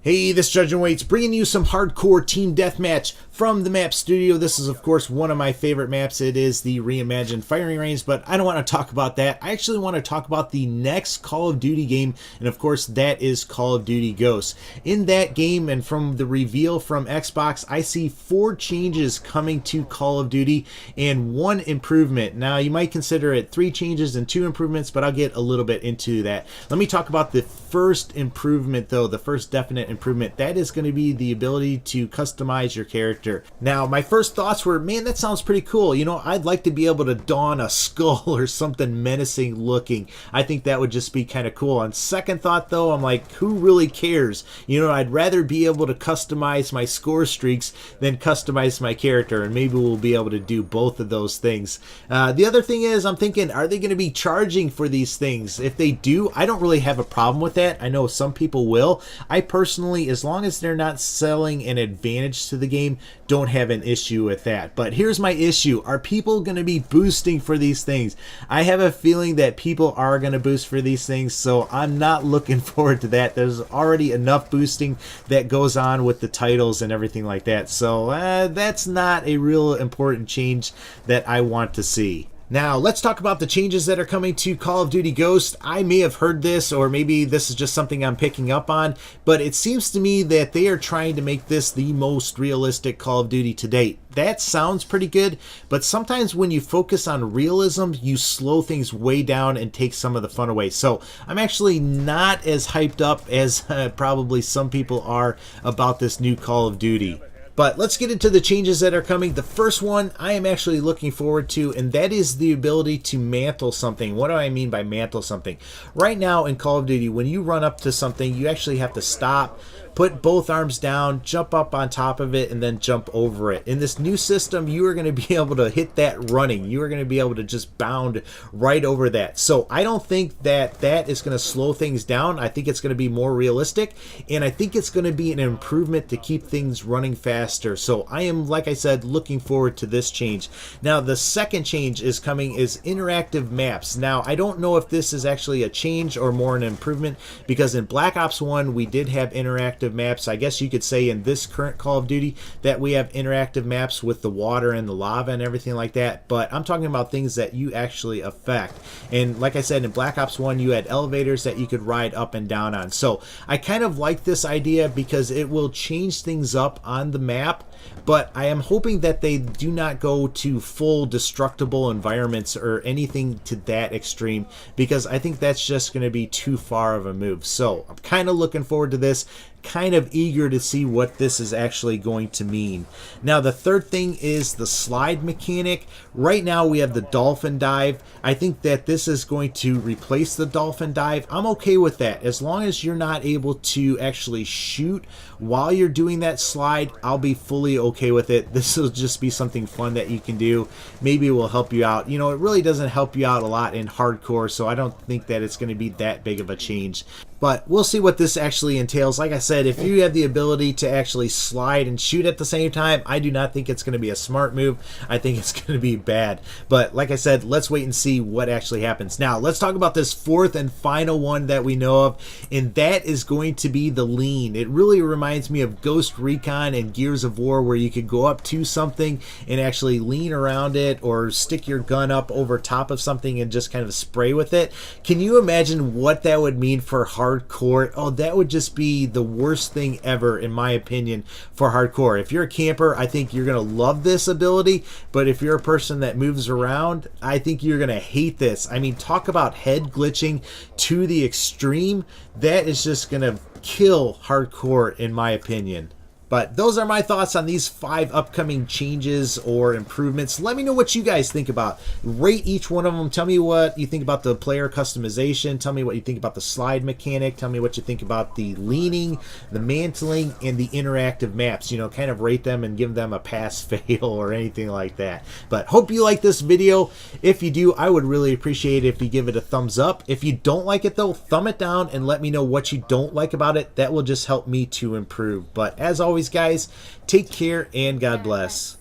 Hey, this is Judge and Waits bringing you some hardcore team deathmatch from the map studio. This is, of course, one of my favorite maps. It is the reimagined firing range, but I don't want to talk about that. I actually want to talk about the next Call of Duty game, and of course, that is Call of Duty Ghosts. In that game, and from the reveal from Xbox, I see 4 changes coming to Call of Duty and 1 improvement. Now, you might consider it 3 changes and 2 improvements, but I'll get a little bit into that. Let me talk about the first improvement, though, the first definite improvement. That is going to be the ability to customize your character. Now, my first thoughts were, man, that sounds pretty cool. You know, I'd like to be able to don a skull or something menacing looking. I think that would just be kind of cool. On second thought, though, I'm like, who really cares? You know, I'd rather be able to customize my score streaks than customize my character, and maybe we'll be able to do both of those things. The other thing is, I'm thinking, are they going to be charging for these things? If they do, I don't really have a problem with that. I know some people will. I personally, as long as they're not selling an advantage to the game, don't have an issue with that. But here's my issue. Are people going to be boosting for these things? I have a feeling that people are going to boost for these things, so I'm not looking forward to that. There's already enough boosting that goes on with the titles and everything like that, so that's not a real important change that I want to see. Now, let's talk about the changes that are coming to Call of Duty Ghosts. I may have heard this, or maybe this is just something I'm picking up on, but it seems to me that they are trying to make this the most realistic Call of Duty to date. That sounds pretty good, but sometimes when you focus on realism, you slow things way down and take some of the fun away. So I'm actually not as hyped up as probably some people are about this new Call of Duty. But let's get into the changes that are coming. The first one I am actually looking forward to, and that is the ability to mantle something. What do I mean by mantle something? Right now in Call of Duty, when you run up to something, you actually have to stop, put both arms down, jump up on top of it, and then jump over it. In this new system, you are going to be able to hit that running. You are going to be able to just bound right over that. So I don't think that that is going to slow things down. I think it's going to be more realistic, and I think it's going to be an improvement to keep things running faster. So I am, like I said, looking forward to this change. Now, the second change is coming is interactive maps. Now, I don't know if this is actually a change or more an improvement, because in Black Ops 1, we did have interactive maps. I guess you could say in this current Call of Duty that we have interactive maps with the water and the lava and everything like that, but I'm talking about things that you actually affect. And like I said, in Black Ops 1, you had elevators that you could ride up and down on. So I kind of like this idea because it will change things up on the map, but I am hoping that they do not go to full destructible environments or anything to that extreme, because I think that's just going to be too far of a move. So I'm kind of looking forward to this, kind of eager to see what this is actually going to mean. Now, the third thing is the slide mechanic. Right now we have the dolphin dive. I think that this is going to replace the dolphin dive. I'm okay with that. As long as you're not able to actually shoot while you're doing that slide, I'll be fully okay with it. This will just be something fun that you can do. Maybe it will help you out. You know, it really doesn't help you out a lot in hardcore, so I don't think that it's going to be that big of a change. But we'll see what this actually entails. Like I said, if you have the ability to actually slide and shoot at the same time, I do not think it's going to be a smart move. I think it's going to be bad. But like I said, let's wait and see what actually happens. Now, let's talk about this fourth and final one that we know of, and that is going to be the lean. It really reminds me of Ghost Recon and Gears of War, where you could go up to something and actually lean around it or stick your gun up over top of something and just kind of spray with it. Can you imagine what that would mean for hardcore? Oh, that would just be the worst thing ever, in my opinion, for hardcore. If you're a camper, I think you're going to love this ability, but if you're a person that moves around, I think you're going to hate this. I mean, talk about head glitching to the extreme. That is just going to kill hardcore, in my opinion. But those are my thoughts on these 5 upcoming changes or improvements. Let me know what you guys think about. Rate each one of them. Tell me what you think about the player customization. Tell me what you think about the slide mechanic. Tell me what you think about the leaning, the mantling, and the interactive maps. You know, kind of rate them and give them a pass, fail, or anything like that. But hope you like this video. If you do, I would really appreciate it if you give it a thumbs up. If you don't like it, though, thumb it down and let me know what you don't like about it. That will just help me to improve. But as always, guys, take care and God bless.